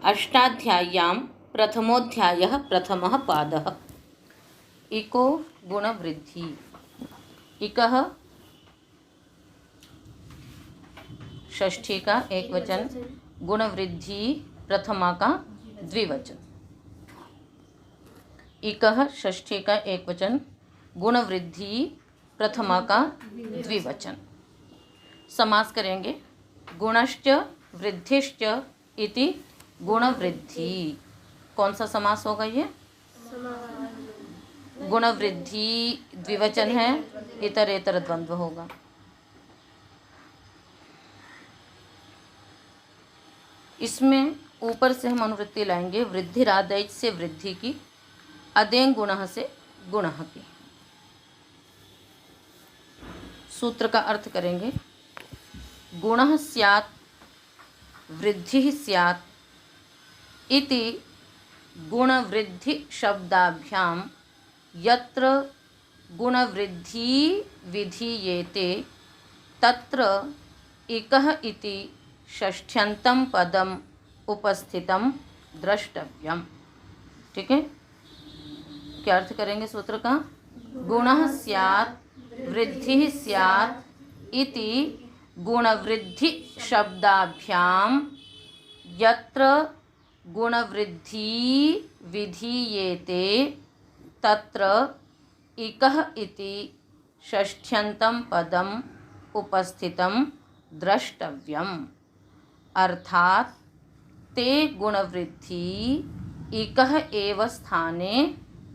अष्टाध्याय्यां प्रथमोऽध्यायः प्रथमः पादः। इको गुणवृद्धि। इकः षष्ठी का एक वचन, गुणवृद्धि प्रथमा का द्विवचन। इकः षष्ठी का एक वचन, गुणवृद्धि प्रथमा का द्विवचन। समास करेंगे। गुणश्च वृद्धिश्च इति गुणवृद्धि। कौन सा समास होगा ये? गुणवृद्धि द्विवचन है, इतरेतर द्वंद्व होगा। इसमें ऊपर से हम अनुवृत्ति लाएंगे। वृद्धिरादैच से वृद्धि की, अदें गुणः से गुणः की। सूत्र का अर्थ करेंगे। गुणः स्यात् वृद्धिः स्यात् इति गुणवृद्धि शब्दाभ्यां यत्र गुणवृद्धि विधीयेते तत्र इकः इति षष्ठ्यन्तं पदम उपस्थितं द्रष्टव्यम। ठीक है, क्या अर्थ करेंगे सूत्र का? गुणः स्यात् वृद्धिः स्यात् इति गुणवृद्धि शब्दाभ्यां यत्र गुणवृद्धि विधीयेते तत्र इकः इति षष्ठ्यन्तं पदम उपस्थितं द्रष्टव्यम। अर्थात ते गुणवृद्धि इकः एव स्थाने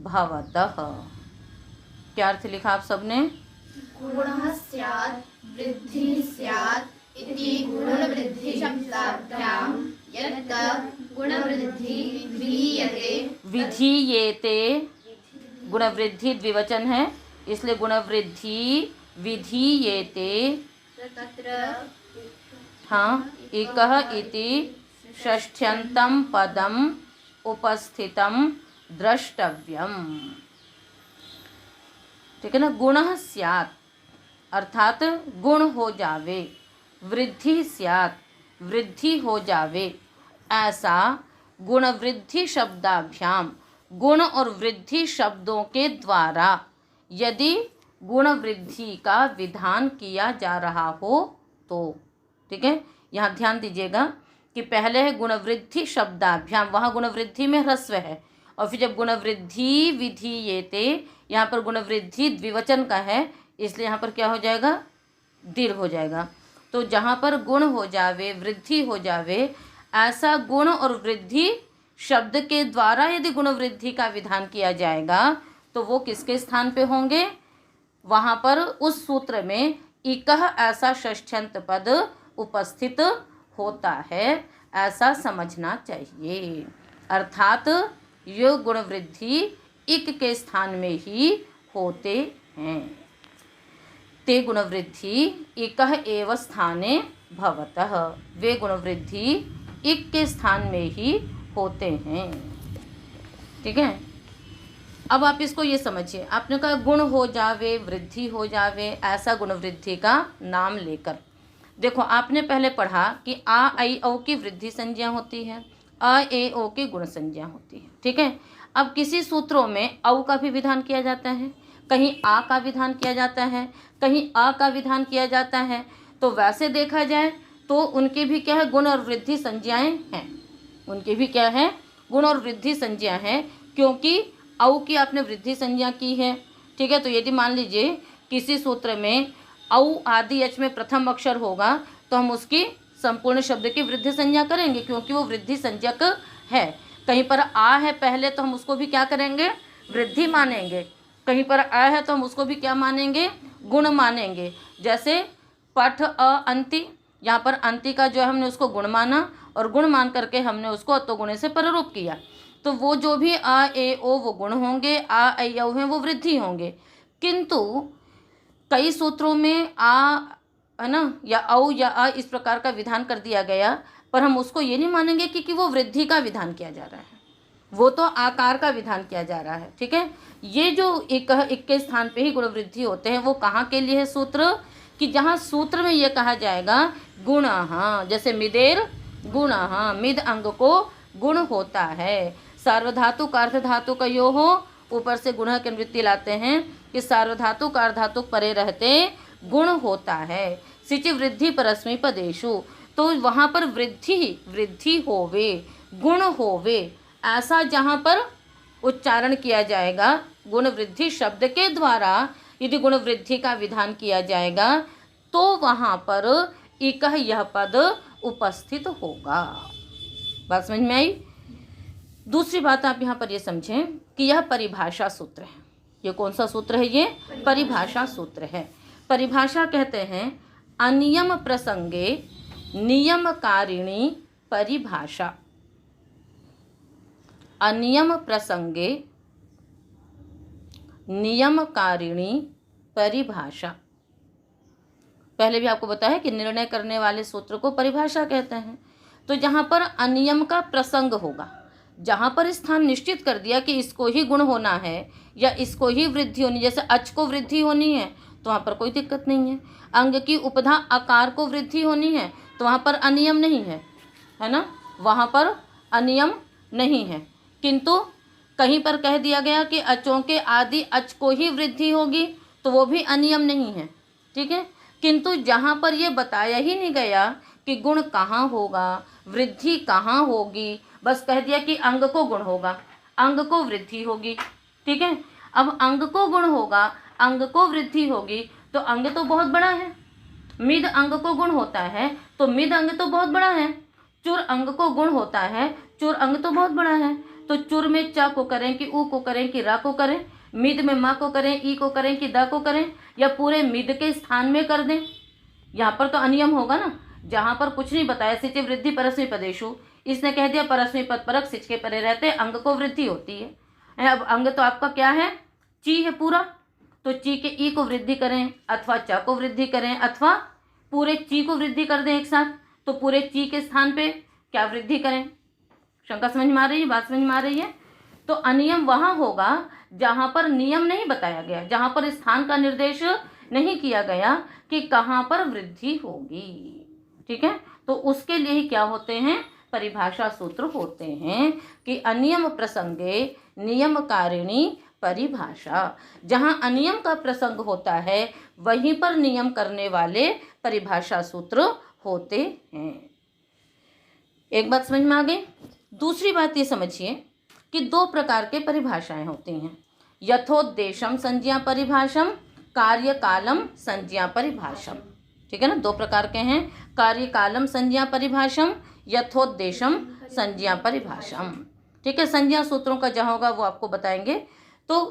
भवतः। क्या अर्थ लिखा आप सबने? गुणः स्यात् वृद्धिः स्यात् इति गुणवृद्धि शब्दाभ्यां यत्र गुणवृद्धि विधीयेते। गुणवृद्धि द्विवचन है, इसलिए गुणवृद्धि विधीयेते तत्र हाँ इकः इति षष्ठ्यन्तं पदम उपस्थितं द्रष्टव्यम। ठीक है ना। गुणः स्यात् अर्थात गुण हो जावे, वृद्धि स्यात् वृद्धि हो जावे, ऐसा गुणवृद्धि शब्दाभ्याम गुण और वृद्धि शब्दों के द्वारा यदि गुणवृद्धि का विधान किया जा रहा हो तो। ठीक है, यहाँ ध्यान दीजिएगा कि पहले है गुणवृद्धि शब्दाभ्याम, वहाँ गुणवृद्धि में ह्रस्व है, और फिर जब गुणवृद्धि विधीयेते, यहाँ पर गुणवृद्धि द्विवचन का है, इसलिए यहाँ पर क्या हो जाएगा? दीर्घ हो जाएगा। तो जहाँ पर गुण हो जावे, वृद्धि हो जावे, ऐसा गुण और वृद्धि शब्द के द्वारा यदि गुणवृद्धि का विधान किया जाएगा तो वो किसके स्थान पे होंगे? वहाँ पर उस सूत्र में इकः ऐसा षष्ठ्यंत पद उपस्थित होता है, ऐसा समझना चाहिए। अर्थात ये गुणवृद्धि इक के स्थान में ही होते हैं। ते गुणवृद्धि इकः एव स्थाने भवतः। वे गुणवृद्धि इक के स्थान में ही होते हैं। ठीक है, अब आप इसको ये समझिए। आपने कहा गुण हो जावे, वृद्धि हो जावे, ऐसा गुणवृद्धि का नाम लेकर। देखो, आपने पहले पढ़ा कि आ आई औ की वृद्धि संज्ञा होती है, अ ए ओ की गुण संज्ञा होती है। ठीक है, अब किसी सूत्रों में औ का भी विधान किया जाता है, कहीं आ का विधान किया जाता है, कहीं अ का विधान किया जाता है। तो वैसे देखा जाए तो उनके भी क्या है? गुण और वृद्धि संज्ञाएं हैं। उनके भी क्या है? गुण और वृद्धि संज्ञा है, क्योंकि औ की आपने वृद्धि संज्ञा की है। ठीक है, तो यदि मान लीजिए किसी सूत्र में औ आदि यच में प्रथम अक्षर होगा तो हम उसकी संपूर्ण शब्द की वृद्धि संज्ञा करेंगे, क्योंकि वो वृद्धि संज्ञक है। कहीं पर आ है पहले तो हम उसको भी क्या करेंगे? वृद्धि मानेंगे। कहीं पर आ है तो हम उसको भी क्या मानेंगे? गुण मानेंगे। जैसे पठ अ अंति, यहाँ पर अंति का जो है हमने उसको गुण माना, और गुण मान करके हमने उसको अतोगुणे से पररूप किया। तो वो जो भी आ ए ओ वो गुण होंगे, आ ऐ औ हैं वो वृद्धि होंगे। किंतु कई सूत्रों में आ है ना, या औ या आ इस प्रकार का विधान कर दिया गया, पर हम उसको ये नहीं मानेंगे कि वो वृद्धि का विधान किया जा रहा है, वो तो आकार का विधान किया जा रहा है। ठीक है, ये जो एक के स्थान पे ही गुण वृद्धि होते हैं, वो कहाँ के लिए है सूत्र? कि जहाँ सूत्र में ये कहा जाएगा गुणः, जैसे मिदेर गुणः, मिद अंग को गुण होता है। सार्वधातुक अर्धधातुक यो हो, ऊपर से गुण की निवृत्ति लाते हैं कि सार्वधातुक अर्धधातुक परे रहते गुण होता है। सिच वृद्धि परस्मै पदेषु, तो वहाँ पर वृद्धि होवे, गुण होवे, ऐसा जहाँ पर उच्चारण किया जाएगा गुण वृद्धि शब्द के द्वारा, यदि गुण वृद्धि का विधान किया जाएगा तो वहाँ पर इकह यह पद उपस्थित होगा। बात समझ में आई? दूसरी बात आप यहाँ पर ये समझें कि यह परिभाषा सूत्र है। ये कौन सा सूत्र है? ये परिभाषा सूत्र है। परिभाषा कहते हैं अनियम प्रसंगे नियमकारिणी परिभाषा। अनियम प्रसंगे नियमकारिणी परिभाषा। पहले भी आपको बताया कि निर्णय करने वाले सूत्र को परिभाषा कहते हैं। तो जहाँ पर अनियम का प्रसंग होगा, जहाँ पर स्थान निश्चित कर दिया कि इसको ही गुण होना है या इसको ही वृद्धि होनी, जैसे अच को वृद्धि होनी है तो वहाँ पर कोई दिक्कत नहीं है। अंग की उपधा आकार को वृद्धि होनी है तो वहाँ पर अनियम नहीं है ना, वहाँ पर अनियम नहीं है। किंतु कहीं पर कह दिया गया कि अचों के आदि अच को ही वृद्धि होगी तो वो भी अनियम नहीं है, ठीक है। किंतु जहाँ पर ये बताया ही नहीं गया कि गुण कहाँ होगा, वृद्धि कहाँ होगी, बस कह दिया कि अंग को गुण होगा, अंग को वृद्धि होगी, ठीक है। अब अंग को गुण होगा, अंग को वृद्धि होगी, तो अंग तो बहुत बड़ा है। मिद अंग को गुण होता है तो मिद अंग तो बहुत बड़ा है। चुर अंग को गुण होता है, चुर अंग तो बहुत बड़ा है। तो चुर में च को करें कि उ को करें कि रा को करें, मिद में मा को करें, ई को करें कि दा को करें, या पूरे मिद के स्थान में कर दें। यहाँ पर तो अनियम होगा ना, जहाँ पर कुछ नहीं बताया। सिच वृद्धि परस्मै पदेषु, इसने कह दिया परस्मै पद परक सिच के परे रहते अंग को वृद्धि होती है। अब अंग तो आपका क्या है? ची है पूरा, तो ची के ई को वृद्धि करें अथवा च को वृद्धि करें अथवा पूरे ची को वृद्धि कर दें एक साथ, तो पूरे ची के स्थान पे क्या वृद्धि करें? शंका समझ में आ रही है? बात समझ में आ रही है? तो अनियम वहाँ होगा जहाँ पर नियम नहीं बताया गया, जहाँ पर स्थान का निर्देश नहीं किया गया कि कहाँ पर वृद्धि होगी, ठीक है। तो उसके लिए ही क्या होते हैं? परिभाषा सूत्र होते हैं कि अनियम प्रसंगे नियमकारिणी परिभाषा। जहाँ अनियम का प्रसंग होता है वहीं पर नियम करने वाले परिभाषा सूत्र होते हैं। एक बात समझ में आ गई। दूसरी बात ये समझिए कि दो प्रकार के परिभाषाएं होती हैं, यथोद्देशम संज्ञा परिभाषम, कार्यकालम संज्ञा परिभाषम, ठीक है ना। दो प्रकार के हैं, कार्यकालम संज्ञा परिभाषम, यथोद्देशम संज्ञा परिभाषम, ठीक है। संज्ञा सूत्रों का जहाँ होगा वो आपको बताएंगे। तो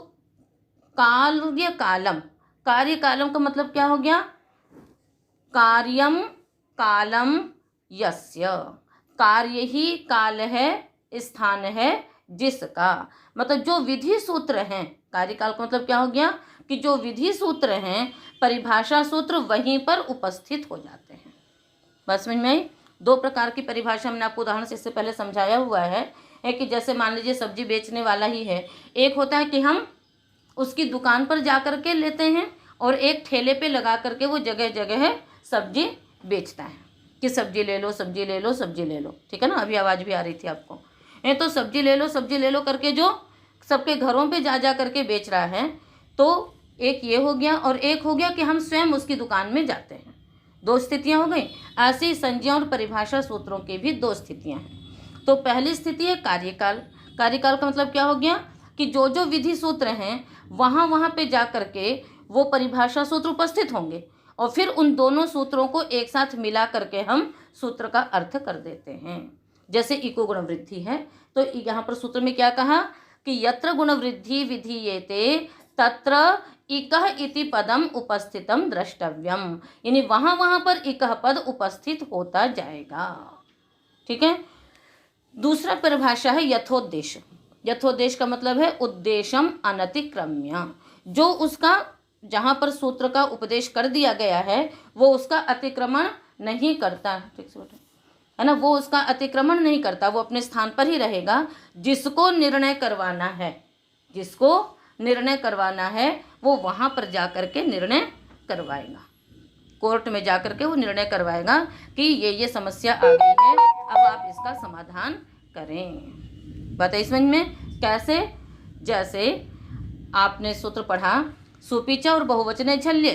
कार्यकालम, कार्यकालम का मतलब क्या हो गया? कार्यम कालम यस्य, कार्य ही काल है, स्थान है जिसका, मतलब जो विधि सूत्र हैं। कार्यकाल का मतलब क्या हो गया कि जो विधि सूत्र हैं, परिभाषा सूत्र वहीं पर उपस्थित हो जाते हैं। बस समझ में आई? दो प्रकार की परिभाषा हमने आपको उदाहरण से इससे पहले समझाया हुआ है कि जैसे मान लीजिए सब्जी बेचने वाला ही है, एक होता है कि हम उसकी दुकान पर जा कर के लेते हैं और एक ठेले पे लगा करके वो जगह जगह सब्जी बेचता है कि सब्जी ले लो, सब्जी ले लो, सब्जी ले लो, ठीक है ना। अभी आवाज़ भी आ रही थी आपको। तो सब्जी ले लो, सब्जी ले लो करके जो सबके घरों पे जा जा करके बेच रहा है, तो एक ये हो गया, और एक हो गया कि हम स्वयं उसकी दुकान में जाते हैं। दो स्थितियाँ हो गई। ऐसी संज्ञा और परिभाषा सूत्रों की भी दो स्थितियाँ हैं। तो पहली स्थिति है कार्यकाल। कार्यकाल का मतलब क्या हो गया कि जो जो विधि सूत्र हैं वहाँ पे जा करके वो परिभाषा सूत्र उपस्थित होंगे और फिर उन दोनों सूत्रों को एक साथ मिला करके हम सूत्र का अर्थ कर देते हैं। जैसे इको गुण वृद्धि है, तो यहाँ पर सूत्र में क्या कहा कि यत्र गुण वृद्धि विधीयते तत्र इकह इति पदम उपस्थितम द्रष्टव्यम, यानी वहाँ पर इकह पद उपस्थित होता जाएगा, ठीक है। दूसरा परिभाषा है यथोद्देश। यथोद्देश का मतलब है उद्देश्यम अनतिक्रम्य, जो उसका जहाँ पर सूत्र का उपदेश कर दिया गया है वो उसका अतिक्रमण नहीं करता, ठीक से बेटा, है ना। वो उसका अतिक्रमण नहीं करता, वो अपने स्थान पर ही रहेगा। जिसको निर्णय करवाना है, जिसको निर्णय करवाना है वो वहाँ पर जा कर के निर्णय करवाएगा, कोर्ट में जा कर के वो निर्णय करवाएगा कि ये समस्या आ गई है, अब आप इसका समाधान करें। बताइए समझ में कैसे? जैसे आपने सूत्र पढ़ा सुपिच और बहुवचने झल्य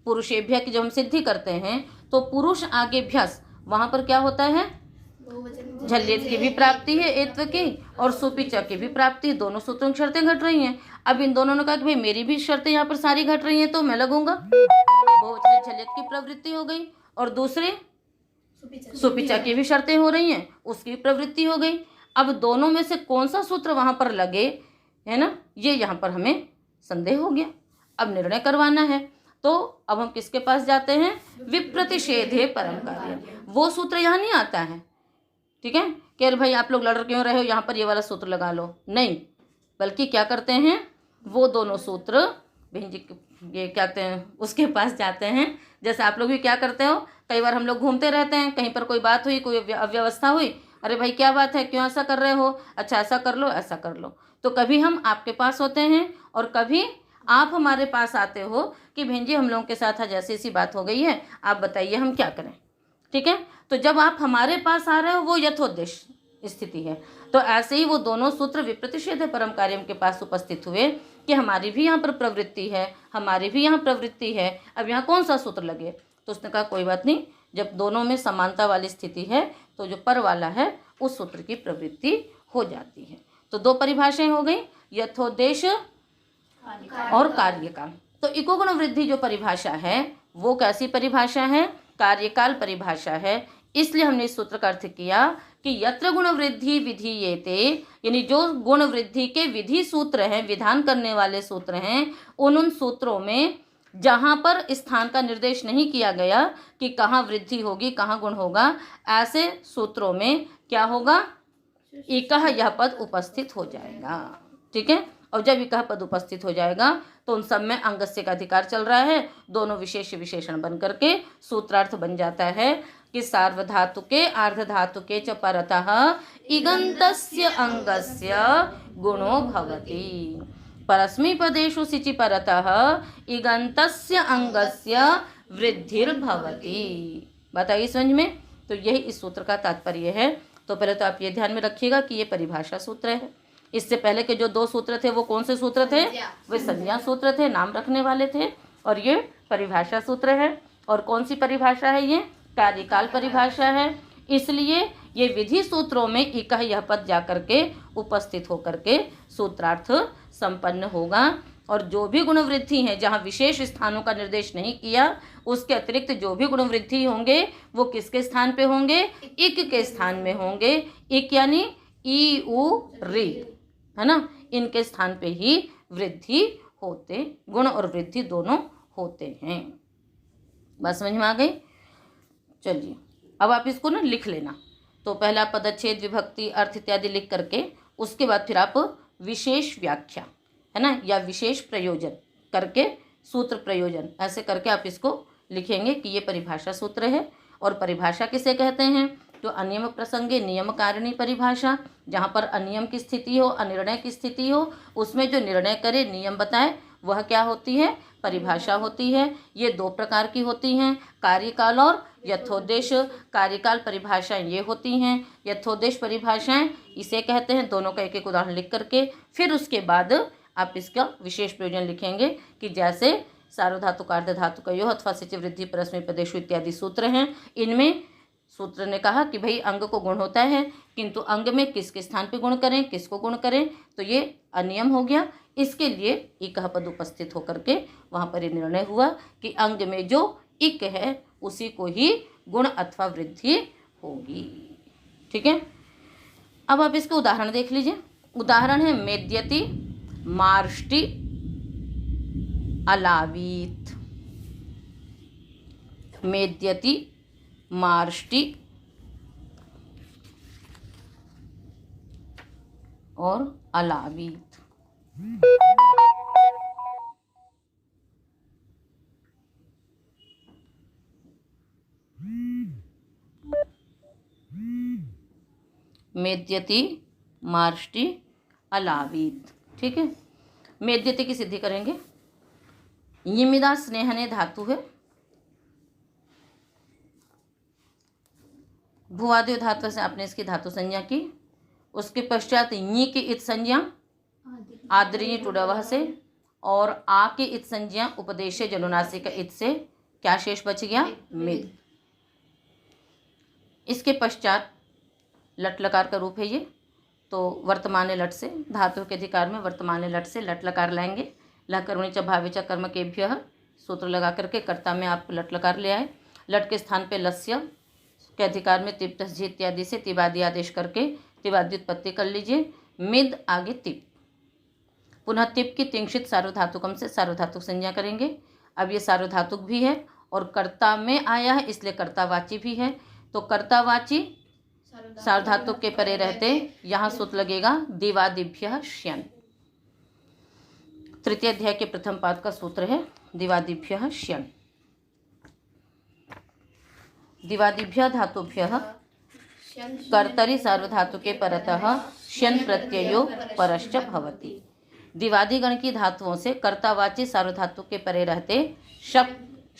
पुरुषेभ्य की जब हम सिद्धि करते हैं तो पुरुष आगे भ्यस, वहां पर क्या होता है? बहुवचन झल्यत की भी प्राप्ति है एत्व की और सुपिचा की भी प्राप्ति, दोनों सूत्रों की शर्तें घट रही हैं। अब इन दोनों ने कहा कि भाई मेरी भी शर्तें यहाँ पर सारी घट रही हैं तो मैं लगूंगा, बहुवचन झल्यत की प्रवृत्ति हो गई और दूसरे सुपिचा की भी शर्तें हो रही हैं, उसकी प्रवृत्ति हो गई। अब दोनों में से कौन सा सूत्र वहां पर लगे, है ना, ये यहाँ पर हमें संदेह हो गया। अब निर्णय करवाना है तो अब हम किसके पास जाते हैं? विप्रतिषेधे परम कार्य। वो सूत्र यहाँ नहीं आता है, ठीक है, कि अरे भाई आप लोग लड़ क्यों रहे हो, यहाँ पर ये वाला सूत्र लगा लो, नहीं, बल्कि क्या करते हैं वो दोनों सूत्र बहन जी ये क्या कहते हैं उसके पास जाते हैं। जैसे आप लोग भी क्या करते हो, कई बार हम लोग घूमते रहते हैं, कहीं पर कोई बात हुई, कोई अव्यवस्था हुई, अरे भाई क्या बात है, क्यों ऐसा कर रहे हो, अच्छा ऐसा कर लो, ऐसा कर लो। तो कभी हम आपके पास होते हैं और कभी आप हमारे पास आते हो कि बहन जी हम लोगों के साथ आज ऐसी ऐसी बात हो गई है, आप बताइए हम क्या करें, ठीक है। तो जब आप हमारे पास आ रहे हो वो यथोद्देश स्थिति है। तो ऐसे ही वो दोनों सूत्र विप्रतिषेध परम कार्यम के पास उपस्थित हुए कि हमारी भी यहाँ पर प्रवृत्ति है, हमारी भी यहाँ प्रवृत्ति है, अब यहाँ कौन सा सूत्र लगे? तो उसने कहा कोई बात नहीं, जब दोनों में समानता वाली स्थिति है तो जो पर वाला है उस सूत्र की प्रवृत्ति हो जाती है। तो दो परिभाषाएं हो गई, यथोद्देश और कार्यकाल। तो इको गुण वृद्धि जो परिभाषा है वो कैसी परिभाषा है? कार्यकाल परिभाषा है। इसलिए हमने इस सूत्र का अर्थ किया कि यत्र गुण वृद्धि विधीयेते, यानी जो गुण वृद्धि के विधि सूत्र हैं, विधान करने वाले सूत्र हैं, उन सूत्रों में जहां पर स्थान का निर्देश नहीं किया गया कि कहाँ वृद्धि होगी कहाँ गुण होगा, ऐसे सूत्रों में क्या होगा? इकह यह पद उपस्थित हो जाएगा, ठीक है। और जब इकह पद उपस्थित हो जाएगा तो उन सब में अंगस्य का अधिकार चल रहा है, दोनों विशेष विशेषण बन करके सूत्रार्थ बन जाता है कि सार्वधातुके आर्धधातुके च परतः इगन्तस्य अंगस्य गुणो भवति। परस्मैपदेषु सिचि परतः इगन्तस्य अंगस्य वृद्धिर्भवति। बताइए समझ में? तो यही इस सूत्र का तात्पर्य है। तो पहले तो आप ये ध्यान में रखिएगा कि ये परिभाषा सूत्र है। इससे पहले के जो दो सूत्र थे वो कौन से सूत्र थे? वे संज्ञा सूत्र थे, नाम रखने वाले थे, और ये परिभाषा सूत्र है। और कौन सी परिभाषा है? ये कार्यकाल परिभाषा है। इसलिए ये विधि सूत्रों में इकह यह पद जाकर के उपस्थित होकर के सूत्रार्थ संपन्न होगा। और जो भी गुण वृद्धि हैं, जहाँ विशेष स्थानों का निर्देश नहीं किया, उसके अतिरिक्त जो भी गुण वृद्धि होंगे वो किसके स्थान पे होंगे? इक के स्थान में होंगे। इक यानी ई उ री, है ना, इनके स्थान पे ही वृद्धि होते, गुण और वृद्धि दोनों होते हैं। बात समझ में आ गई? चलिए अब आप इसको ना लिख लेना। तो पहला पदच्छेद विभक्ति अर्थ इत्यादि लिख करके उसके बाद फिर आप विशेष व्याख्या, है ना, या विशेष प्रयोजन करके सूत्र प्रयोजन ऐसे करके आप इसको लिखेंगे कि ये परिभाषा सूत्र है। और परिभाषा किसे कहते हैं? तो अनियम प्रसंगे नियम कारिणी परिभाषा, जहाँ पर अनियम की स्थिति हो, अनिर्णय की स्थिति हो, उसमें जो निर्णय करे, नियम बताए, वह क्या होती है? परिभाषा होती है। ये दो प्रकार की होती हैं, कार्यकाल और यथोद्देश। कार्यकाल परिभाषाएं ये होती हैं, यथोद्देश परिभाषाएं इसे कहते हैं। दोनों का एक एक उदाहरण लिख करके फिर उसके बाद आप इसका विशेष प्रयोजन लिखेंगे कि जैसे सार्वधातुक आर्धधातुकयोः अथवा सिच वृद्धि परस्मैपदेषु इत्यादि सूत्र हैं। इनमें सूत्र ने कहा कि भाई अंग को गुण होता है, किंतु अंग में किसके स्थान पे गुण करें, किसको गुण करें, तो ये अनियम हो गया। इसके लिए इकह पद उपस्थित होकर के वहाँ पर ये निर्णय हुआ कि अंग में जो इक है उसी को ही गुण अथवा वृद्धि होगी, ठीक है। अब आप इसके उदाहरण देख लीजिए। उदाहरण है मेद्यति, मार्ष्टि, अलावीत। मेद्यति, मार्ष्टि और अलावीत। मेद्यति, मार्ष्टि, अलावीत, ठीक है। मेद्यति की सिद्धि करेंगे। यमिदा स्नेहने धातु है, भुवादियो धातु से आपने इसकी धातु संज्ञा की। उसके पश्चात ञी की इत संज्ञा आदरणीय टुडवह से, और आ की इत संज्ञा उपदेशे जनुनासिक इत से क्या शेष बच गया? मिद। इसके पश्चात लट लकार का रूप है ये, तो वर्तमान लट से धातु के अधिकार में वर्तमान लट से लट लकार लाएंगे। लकर्मणि च भावे च कर्म केभ्यः सूत्र लगा करके कर्ता में आप लट लकार ले आए। लट के स्थान पे लस्य के अधिकार में तिप तस झी इत्यादि से तिबादी आदेश करके तिबादी उत्पत्ति कर लीजिए। मिद आगे तिप, पुनः तिप की तिंशित सार्वधातुकम से सार्वधातुक संज्ञा करेंगे। अब ये सार्वधातुक भी है और कर्ता में आया है, इसलिए कर्तावाची भी है। तो कर्तावाची सार्वधातुक के परे रहते यहाँ सूत्र लगेगा दिवादिभ्यः श्यन्। तृतीय अध्याय के प्रथम पाद का सूत्र है दिवादिभ्यः श्यन्। दिवादिभ्यः धातुभ्यः कर्तरि सार्वधातुके परतः श्यन् प्रत्ययो परश्च भवति। दिवादिगण की धातुओं से कर्तावाची सार्वधातुक के परे रहते शप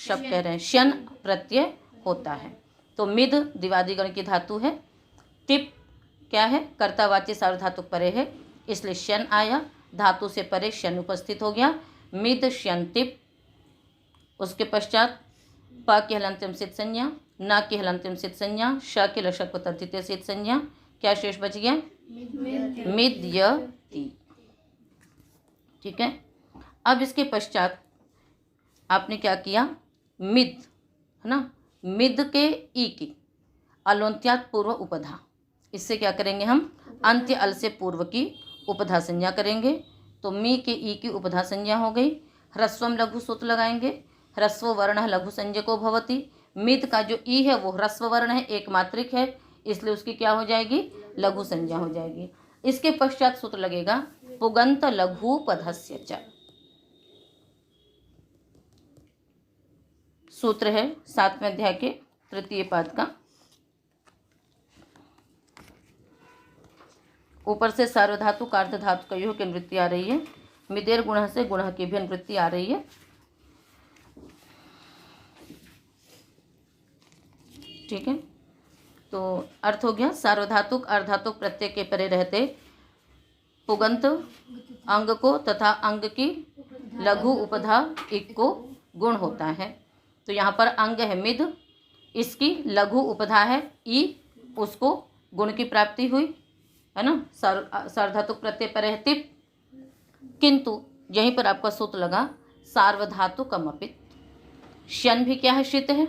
कह रहे हैं श्यन् प्रत्यय होता है। तो मिद दिवादिगण की धातु है। तिप क्या है? कर्तावाची सार्वधातुक परे है, इसलिए श्यन् आया, धातु से परे श्यन् उपस्थित हो गया। मिद श्यन् तिप। उसके पश्चात प की हलंत्यम सिद्ध संज्ञा, न की हलंत्यम सिद्ध संज्ञा, श की लशक तद्धितीय सिद्ध संज्ञा, क्या शेष बच गया? मिद य ति। ठीक है। अब इसके पश्चात आपने क्या किया? मिद है ना, मिद के ई की अलोन्त्यात पूर्व उपधा, इससे क्या करेंगे हम? अंत्य अल से पूर्व की उपधा संज्ञा करेंगे। तो मी के ई की उपधा संज्ञा हो गई। ह्रस्वम लघु सूत्र लगाएंगे। ह्रस्व वर्ण लघु संज्ञको भवति। मिद का जो ई है वो ह्रस्व वर्ण है, एक मात्रिक है, इसलिए उसकी क्या हो जाएगी? लघु संज्ञा हो जाएगी। इसके पश्चात सूत्र लगेगा पुगंत लघु पधस्य च। सूत्र है 7वें अध्याय के तृतीय पाद का। ऊपर से सार्वधातुक अर्ध धातु का युह की निवृत्ति आ रही है। मिदेर गुण से गुण की भी निवृत्ति आ रही है। ठीक है। तो अर्थ हो गया सार्वधातुक अर्धातुक प्रत्यय के परे रहते पुगंत अंग को तथा अंग की लघु उपधा इक को गुण होता है। तो यहाँ पर अंग है मिद, इसकी लघु उपधा है ई, उसको गुण की प्राप्ति हुई है ना। सार्वधातुक प्रत्यय पर है तिप, किंतु यहीं पर आपका सूत्र लगा सार्वधातुकम अपित। श्यन भी क्या है? शित है।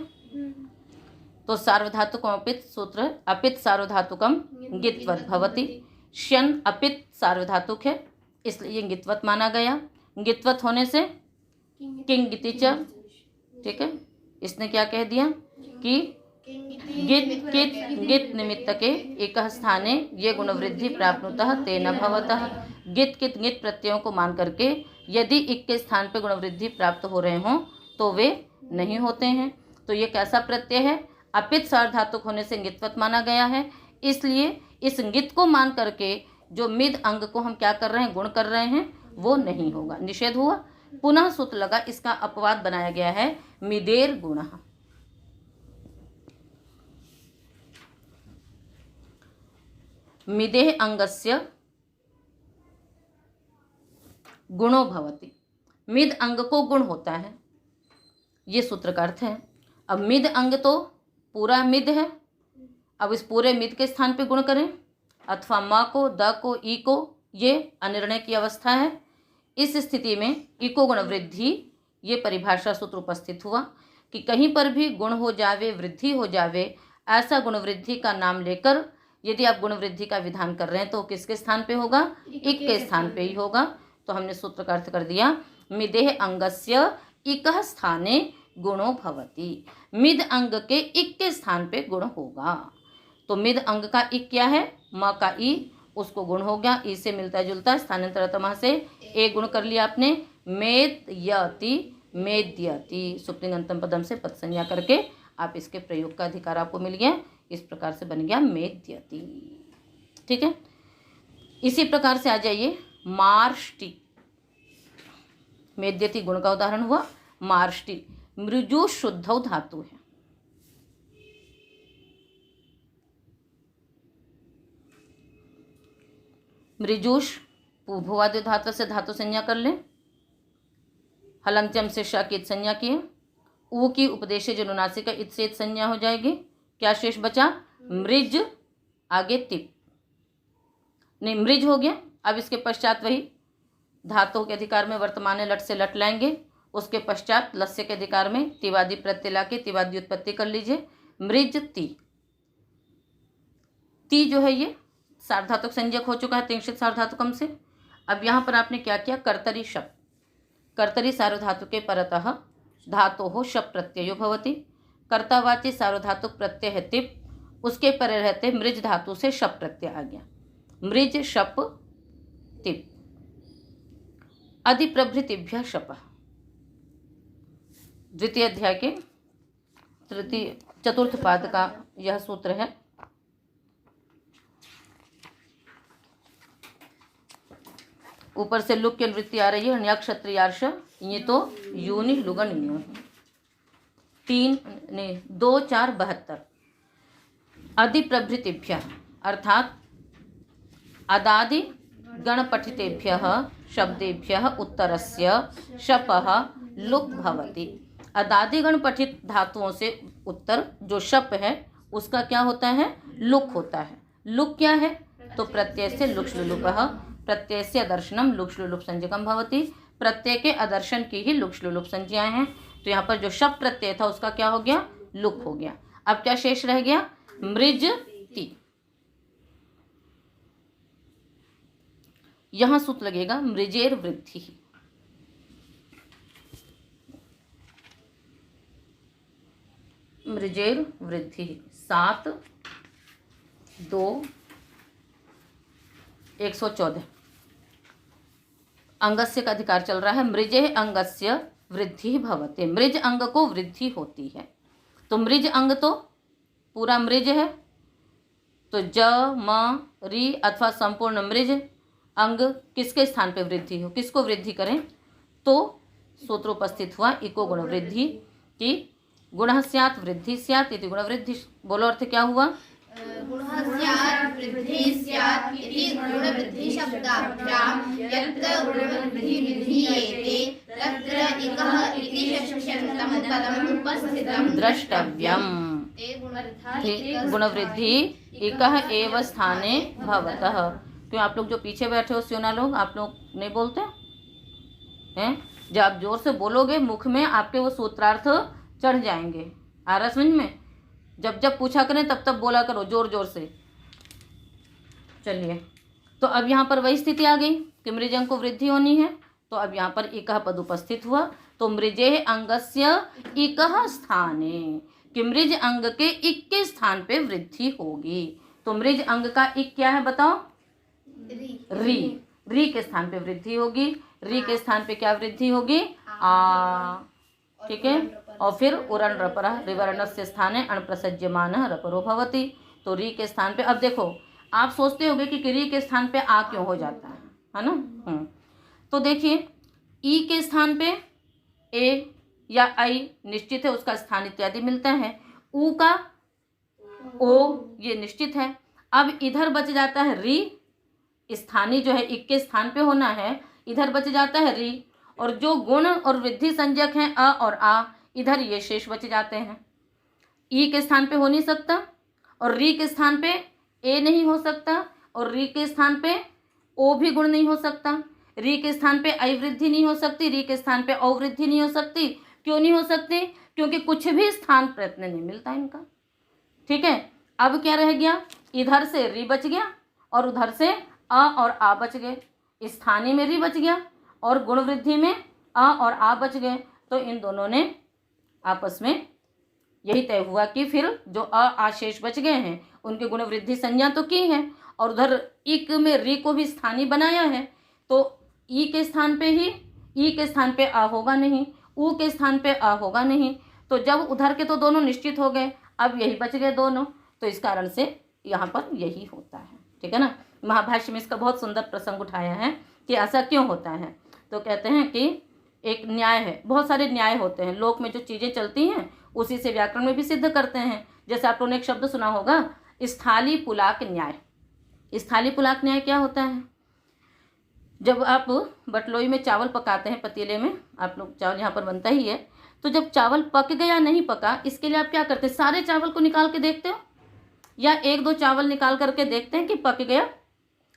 तो सार्वधातुकम अपित सूत्र अपित सार्वधातुकम ङित्वत् भवति। श्यन अपित सार्वधातुक है, इसलिए ये ङित्वत् माना गया। ङित्वत् होने से किंगिति च। ठीक है। इसने क्या कह दिया कि गित कित गित निमित्त के एक स्थाने ये गुणवृद्धि प्राप्नुतः तेन भवतः। गित कित गित प्रत्ययों को मान करके यदि इक के स्थान पे गुणवृद्धि प्राप्त हो रहे हों तो वे नहीं होते हैं। तो ये कैसा प्रत्यय है? अपित सार्वधातुक होने से ङित्वत् माना गया है, इसलिए इस ङित को मान करके जो मिद अंग को हम क्या कर रहे हैं? गुण कर रहे हैं, वो नहीं होगा, निषेध हुआ। पुनः सूत्र लगा, इसका अपवाद बनाया गया है मिदेर गुण। मिदेह अंगस्य गुणो भवति। मिद अंग को गुण होता है, ये सूत्र का अर्थ है। अब मिद अंग तो पूरा मिद है, अब इस पूरे मिद के स्थान पे गुण करें अथवा म को, द को, ई को, ये अनिर्णय की अवस्था है। इस स्थिति में इको गुण वृद्धि, ये परिभाषा सूत्र उपस्थित हुआ कि कहीं पर भी गुण हो जावे, वृद्धि हो जावे, ऐसा गुण वृद्धि का नाम लेकर यदि आप गुण वृद्धि का विधान कर रहे हैं तो किसके स्थान पे होगा? इक के स्थान पे ही होगा। तो हमने सूत्र का अर्थ कर दिया मिदेह अंगस्य इकः स्थाने गुणो भवति। मिद अंग के इक के स्थान पे गुण होगा। तो मिद अंग का इक क्या है? म का ई, उसको गुण हो गया। ई से मिलता जुलता स्थानांतरतम से ए गुण कर लिया आपने। मेद्यति मेद्यति सुप्तिंगंतम पदम से पद संज्ञा करके आप इसके प्रयोग का अधिकार आपको मिल गया। इस प्रकार से बन गया मेद्यति। ठीक है। इसी प्रकार से आ जाइए मार्ष्टि। मेद्यति गुण का उदाहरण हुआ। मार्ष्टि मृजु शुद्धौ धातु है। मृजूष भुवादि धातु से धातु संज्ञा कर लें, हलंत्यम से श की इत संज्ञा किए, ऊ की उपदेशज अनुनासिक इत से इत संज्ञा हो जाएगी। क्या शेष बचा? मृज, आगे तिप, नहीं मृज हो गया। अब इसके पश्चात वही धातु के अधिकार में वर्तमान लट से लट लाएंगे, उसके पश्चात लस्य के अधिकार में तिवादी प्रत्यय लाके तिवादी उत्पत्ति कर लीजिए, मृज ती। ती जो है ये सार्वधातुक संज्ञक हो चुका है तिंशित सार्वधातुकम से। अब यहाँ पर आपने क्या किया? कर्तरी शब्द, कर्तरी सार्वधातु के परतः धातो हो शप प्रत्ययो भवति। कर्तावाची सार्वधातुक प्रत्यय है तिप, उसके परे रहते मृज धातु से शप प्रत्यय आ गया, मृज शप तिप। अधिप्रभृतिभ्य शप, द्वितीय अध्याय के चतुर्थ पाद का यह सूत्र है। ऊपर से लुक की अनुवृत्ति आ रही है, न्या क्षत्रियार्ष, ये तो यूनि लुगन यूं 2 4 72। अधिप्रभृतिभ्य अर्थात अदादि गणपठितेभ्य शब्देभ्य उत्तरस्य शपः लुक भवति। अदादि गणपठित धातुओं से उत्तर जो शप है उसका क्या होता है? लुक होता है। लुक क्या है? तो प्रत्यय से लुक्ष लुलुपः, प्रत्यय से अदर्शनम लुक्ष लुलुप संज्ञकम भवति। प्रत्यय के अदर्शन की ही लुक्ष लुलुप संज्ञाएं हैं। तो यहाँ पर जो शप प्रत्यय था उसका क्या हो गया? लुक हो गया। अब क्या शेष रह गया? मृज ती। यहां सूत्र लगेगा मृजेर वृद्धि। मृजेर वृद्धि 7 2 114 अंगस्य का अधिकार चल रहा है। मृजे अंगस्य वृद्धि भवते, मृज अंग को वृद्धि होती है। तो मृज अंग तो पूरा मृज है, तो ज म री अथवा संपूर्ण मृज अंग किसके स्थान पे वृद्धि हो, किसको वृद्धि करें? तो सूत्र उपस्थित हुआ इको गुण वृद्धि की गुण स्यात् वृद्धि स्यात् इति गुण वृद्धि। बोलो अर्थ क्या हुआ? गुणः स्यात् वृद्धि स्यात् इति गुणवृद्धि शब्दाभ्यां यत्र गुणवृद्धि विधीयते तत्र इकः इति षष्ठ्यन्तं पदम् उपस्थितं द्रष्टव्यम्। गुणवृद्धि इकः एव स्थाने भवतः। क्यों आप लोग जो पीछे बैठे हो स्योना लोग, आप लोग नहीं बोलते हैं? जब आप जोर से बोलोगे मुख में आपके वो सूत्रार्थ चढ़ जाएंगे। आ रहा समझ में? जब जब पूछा करें तब तब बोला करो जोर जोर से। चलिए, तो अब यहाँ पर वही स्थिति आ गई कि मृज अंग को वृद्धि होनी है। तो अब यहाँ पर इकः पद उपस्थित हुआ, तो मृजे अंगस्य इकः स्थाने, कि मृज अंग के इक के स्थान पे वृद्धि होगी। तो मृज अंग का इक क्या है बताओ? री। री के स्थान पे वृद्धि होगी। री के स्थान पे क्या वृद्धि होगी? आ। ठीक है, और फिर उरण रपरा रिवर्णस्य स्थाने अणप्रसज्यमानः रपरो भवति। तो री के स्थान पे, अब देखो आप सोचते होंगे कि री के स्थान पे आ क्यों हो जाता है ना? तो देखिए ई के स्थान पे ए या आई निश्चित है, उसका स्थान इत्यादि मिलता है। ऊ का ओ ये निश्चित है। अब इधर बच जाता है री, स्थानीय जो है इक के स्थान पे होना है, इधर बच जाता है री, और जो गुण और वृद्धि संज्ञक हैं अ और आ, इधर ये शेष बच जाते हैं। ई के स्थान पे हो नहीं सकता, और री के स्थान पे ए नहीं हो सकता, और री के स्थान पे ओ भी गुण नहीं हो सकता। री के स्थान पे आई वृद्धि नहीं हो सकती, री के स्थान पे औ वृद्धि नहीं हो सकती। क्यों नहीं हो सकती? क्योंकि कुछ भी स्थान प्रयत्न नहीं मिलता इनका। ठीक है, अब क्या रह गया? इधर से री बच गया और उधर से अ और आ बच गए। स्थानीय में री बच गया और गुण वृद्धि में अ और आ बच गए। तो इन दोनों ने आपस में यही तय हुआ कि फिर जो अ आ शेष बच गए हैं उनके गुण वृद्धि संज्ञा तो की है, और उधर इक में री को भी स्थानीय बनाया है। तो ई के स्थान पे ही ई के स्थान पे आ होगा नहीं, ऊ के स्थान पे आ होगा नहीं। तो जब उधर के तो दोनों निश्चित हो गए, अब यही बच गए दोनों। तो इस कारण से यहाँ पर यही होता है। ठीक है ना? महाभाष्य में इसका बहुत सुंदर प्रसंग उठाया है कि ऐसा क्यों होता है। तो कहते हैं कि एक न्याय है, बहुत सारे न्याय होते हैं लोक में, जो चीज़ें चलती हैं उसी से व्याकरण में भी सिद्ध करते हैं। जैसे आप लोगों ने एक शब्द सुना होगा, स्थाली पुलाक न्याय। स्थाली पुलाक न्याय क्या होता है? जब आप बटलोई में चावल पकाते हैं, पतीले में आप लोग चावल यहाँ पर बनता ही है, तो जब चावल पक गया नहीं पका, इसके लिए आप क्या करते हैं? सारे चावल को निकाल के देखते हो या एक दो चावल निकाल करके देखते हैं कि पक गया?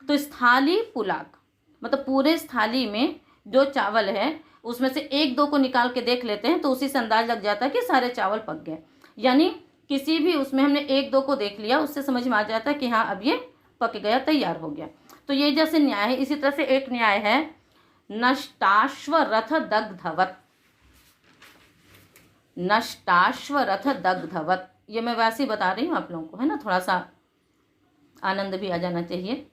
तो इस थाली पुलाक मतलब पूरे इस थाली में जो चावल है उसमें से एक दो को निकाल के देख लेते हैं, तो उसी से अंदाज लग जाता है कि सारे चावल पक गए। यानी किसी भी उसमें हमने एक दो को देख लिया, उससे समझ में आ जाता है कि हाँ अब ये पक गया, तैयार हो गया। तो ये जैसे न्याय है, इसी तरह से एक न्याय है नष्टाश्व रथ दग्धवत। नष्टाश्व रथ दग्धवत, ये मैं वैसे ही बता रही हूँ आप लोगों को, है ना, थोड़ा सा आनंद भी आ जाना चाहिए।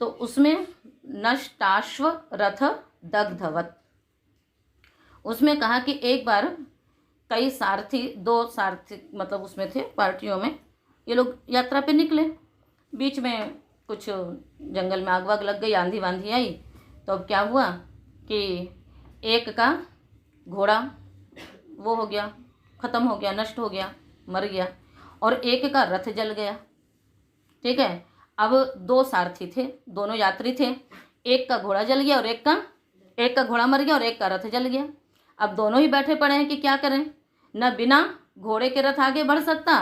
तो उसमें नष्टाश्व रथ दग्धवत, उसमें कहा कि एक बार कई सारथी, दो सारथी मतलब उसमें थे पार्टियों में, ये लोग यात्रा पे निकले, बीच में कुछ जंगल में आग वाग लग गई, आंधी वांधी आई, तो अब क्या हुआ कि एक का घोड़ा वो हो गया, ख़त्म हो गया, नष्ट हो गया, मर गया, और एक का रथ जल गया। ठीक है, अब दो सारथी थे, दोनों यात्री थे, एक का घोड़ा जल गया और एक का घोड़ा मर गया और एक का रथ जल गया। अब दोनों ही बैठे पड़े हैं कि क्या करें, न बिना घोड़े के रथ आगे बढ़ सकता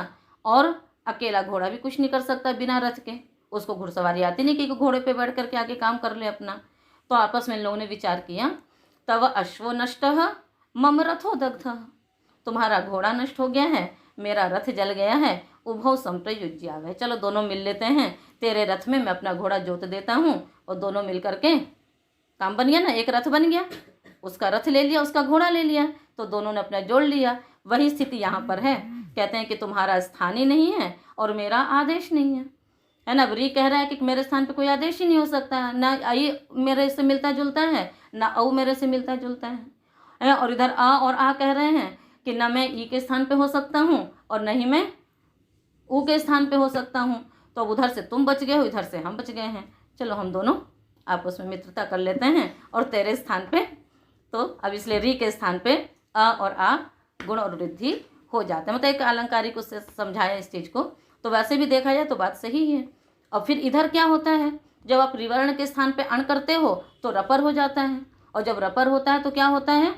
और अकेला घोड़ा भी कुछ नहीं कर सकता बिना रथ के, उसको घुड़सवारी आती नहीं कि घोड़े पे बैठ करके आगे काम कर ले अपना। तो आपस में इन लोगों ने विचार किया, तव अश्वो नष्टः मम रथो दग्धः, तुम्हारा घोड़ा नष्ट हो गया है, मेरा रथ जल गया है, उभौ संप्रयुज्यावः, चलो दोनों मिल लेते हैं, तेरे रथ में मैं अपना घोड़ा जोत देता हूँ, और दोनों मिल करके काम बन गया ना, एक रथ बन गया, उसका रथ ले लिया, उसका घोड़ा ले लिया, तो दोनों ने अपना जोड़ लिया। वही स्थिति यहाँ पर है, कहते हैं कि तुम्हारा स्थान ही नहीं है और मेरा आदेश नहीं है ना। री कह रहा है कि मेरे स्थान पे कोई आदेश ही नहीं हो सकता, ना आई मेरे से मिलता जुलता है, ना औ मेरे से मिलता जुलता है, और इधर आ और आ कह रहे हैं कि ना मैं ई के स्थान पे हो सकता हूँ और न ही मैं ऊ के स्थान पे हो सकता हूँ। तो अब उधर से तुम बच गए हो, इधर से हम बच गए हैं, चलो हम दोनों आपस में मित्रता कर लेते हैं, और तेरे स्थान पे तो अब इसलिए री के स्थान पे अ और आ गुण और वृद्धि हो जाता है। मतलब एक अलंकारिक उससे समझाया इस चीज़ को, तो वैसे भी देखा जाए तो बात सही है। और फिर इधर क्या होता है, जब आप रिवर्ण के स्थान पे अण करते हो तो रपर हो जाता है, और जब रपर होता है तो क्या होता है,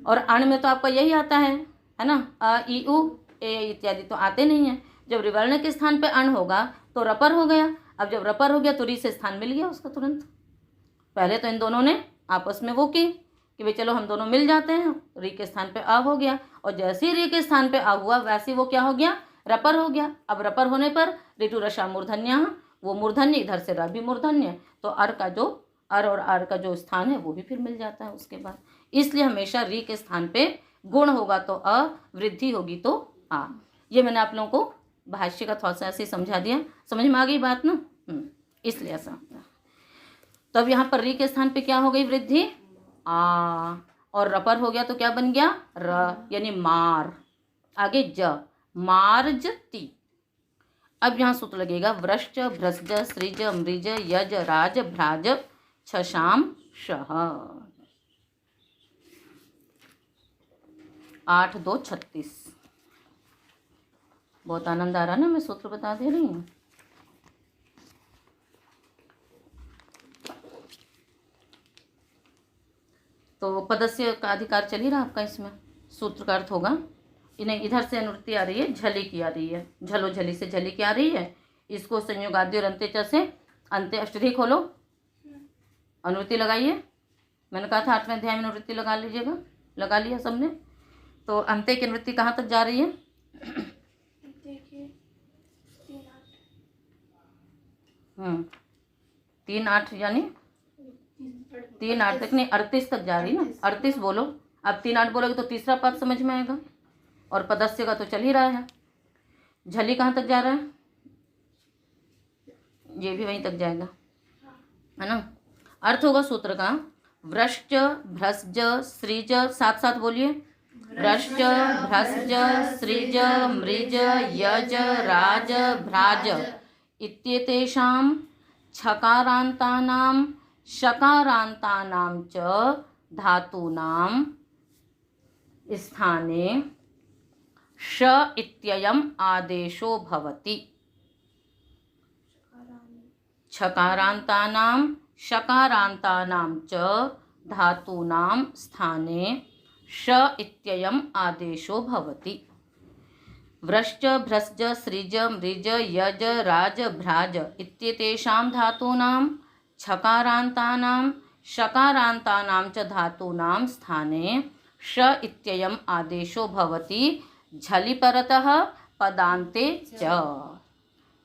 और अण में तो आपका यही आता है ना, अ ई उ ए इत्यादि तो आते नहीं हैं। जब रिवर्ण के स्थान पे अण होगा तो रपर हो गया, अब जब रपर हो गया तो री से स्थान मिल गया उसका तुरंत। पहले तो इन दोनों ने आपस में वो की कि भाई चलो हम दोनों मिल जाते हैं, री के स्थान पे आ हो गया, और जैसे ही री के स्थान पे आ हुआ वैसे ही वो क्या हो गया, रपर हो गया। अब रपर होने पर ऋतु रसा मूर्धन्य, वो मूर्धन्य, इधर से र भी मूर्धन्य, तो अर का जो अर और आर का जो स्थान है वो भी फिर मिल जाता है उसके बाद। इसलिए हमेशा री के स्थान पे गुण होगा तो अ, वृद्धि होगी तो आ। ये मैंने आप लोगों को भाष्य का थोड़ा सा ऐसे समझा दिया, समझ में आ गई बात ना, इसलिए ऐसा। तो अब यहाँ पर री के स्थान पे क्या हो गई, वृद्धि आ, और रपर हो गया तो क्या बन गया, र, यानी मार, आगे ज, मार्जति। अब यहाँ सूत्र लगेगा वृश्च भ्रस्ज सृज मृज यज राज भ्राज छशाम शह। 8 2 36। बहुत आनंद आ रहा ना, मैं सूत्र बता दे रही हूँ। तो पदस्य का अधिकार चल ही रहा आपका, इसमें सूत्र का अर्थ होगा, इन्हें इधर से अनुवृत्ति आ रही है, झली की आ रही है, झलो झली से झली की आ रही है, इसको संयोगाद्य और अंत्य से अंत्य अष्टधी खोलो, अनुवृत्ति लगाइए। मैंने कहा था 8वें अध्याय में अनुवृत्ति लगा लीजिएगा, लगा लिया सबने। तो अंत्य की अनुवृत्ति कहाँ तक जा रही है, 3 8 यानी 3 8 तक नहीं, 38 तक जा रही ना, 38 बोलो। अब 3 8 बोलोगे तो तीसरा पद समझ में आएगा, और पदस्य का तो चल ही रहा है। झली कहाँ तक जा रहा है, ये भी वहीं तक जाएगा, है ना। अर्थ होगा सूत्र का वृश्च भ्रस्ज सृज, साथ साथ बोलिए, वृश्च भ्रस्ज सृज मृज यज राज भ्राज इत्येतेषां छकारान्तानां शकारान्तानां च धातूनां स्थाने श इत्ययम् आदेशो भवति। छकारान्तानां शकारान्तानां च धातूनां स्थाने श इत्ययम् आदेशो भवति। व्रश्च भ्रश्च सृज मृज यज राज भ्राज इत्येतेषां धातूनां छकारान्तानां शकारान्तानां च धातूनां स्थाने श इत्ययम् आदेशो भवति झलि परतः पदान्ते च।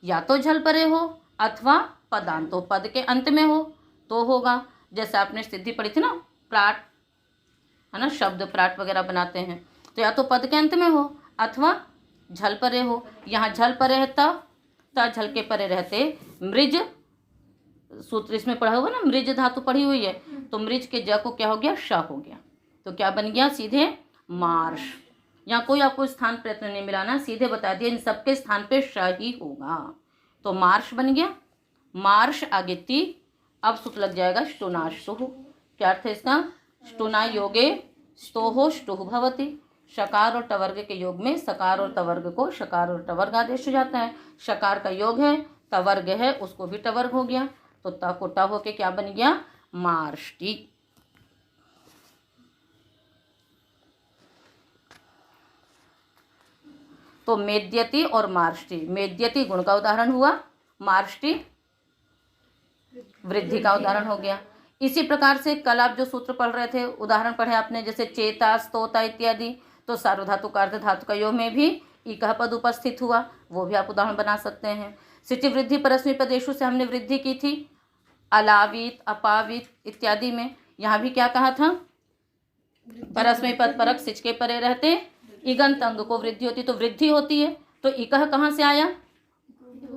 या तो झल परे हो अथवा पदांतो पद के अंत में हो तो होगा। जैसे आपने सिद्धि पढ़ी थी ना, प्राट है ना, शब्द प्राट वगैरह बनाते हैं, तो या तो पद के अंत में हो अथवा झल परे हो। यहाँ झल परे है त झल के परे रहते मृज सूत्र इसमें पढ़ा हुआ ना, मृज धातु पढ़ी हुई है, तो मृज के ज को क्या हो गया, श हो गया। तो क्या बन गया, सीधे मार्श। यहाँ कोई आपको स्थान प्रयत्न नहीं मिलाना, सीधे बता दिया इन सबके स्थान पे श ही होगा, तो मार्श बन गया। मार्श आगे ती, अब सूत्र लग जाएगा स्टुनाष्टुः। क्या अर्थ है इसका, स्टुना योगे स्तोहो स्टुः भवति। शकार और टवर्ग के योग में सकार और तवर्ग को शकार और टवर्ग आदेश हो जाता है। शकार का योग है, तवर्ग है, उसको भी टवर्ग हो गया, तो त को ट होके क्या बन गया, मार्ष्टि। तो मेद्यति और मार्ष्टि, मेद्यति गुण का उदाहरण हुआ, मार्ष्टि वृद्धि का उदाहरण हो गया। इसी प्रकार से कल आप जो सूत्र पढ़ रहे थे, उदाहरण पढ़े आपने, जैसे चेता स्तोता इत्यादि, तो सार्वधातु का अर्ध धातु का योग में भी इकह पद उपस्थित हुआ, वो भी आप उदाहरण बना सकते हैं। सिच वृद्धि परस्मै पदेशु से हमने वृद्धि की थी, अलावित अपावित इत्यादि में। यहाँ भी क्या कहा था, परस्मै पद परक सिच के परे रहते इगंत अंग को वृद्धि होती, तो वृद्धि होती है, तो इकह कहाँ से आया,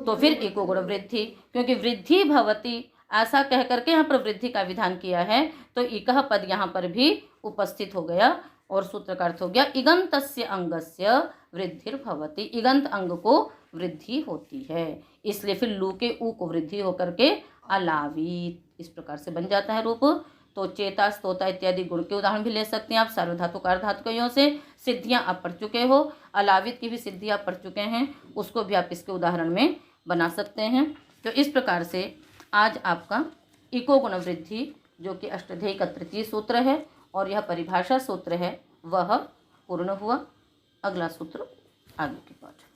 तो फिर इको गुण वृद्धि, क्योंकि वृद्धि भवति ऐसा कह करके यहाँ पर वृद्धि का विधान किया है, तो इकह पद यहाँ पर भी उपस्थित हो गया और सूत्र का अर्थ हो गया इगंतस्य अंगस्य वृद्धिर्भवति। इगंत अंग को वृद्धि होती है, इसलिए फिर लू के ऊ को वृद्धि होकर के अलावित इस प्रकार से बन जाता है रूप। तो चेता स्तोता इत्यादि गुण के उदाहरण भी ले सकते हैं आप सार्वधातु कार्धातु कइयों से। सिद्धियां आप पढ़ चुके हो, अलावित की भी सिद्धियां आप पढ़ चुके हैं, उसको भी आप इसके उदाहरण में बना सकते हैं। तो इस प्रकार से आज आपका इको गुण वृद्धि जो कि अष्टाध्यायी का तृतीय सूत्र है और यह परिभाषा सूत्र है, वह पूर्ण हुआ। अगला सूत्र आगे के पाठ।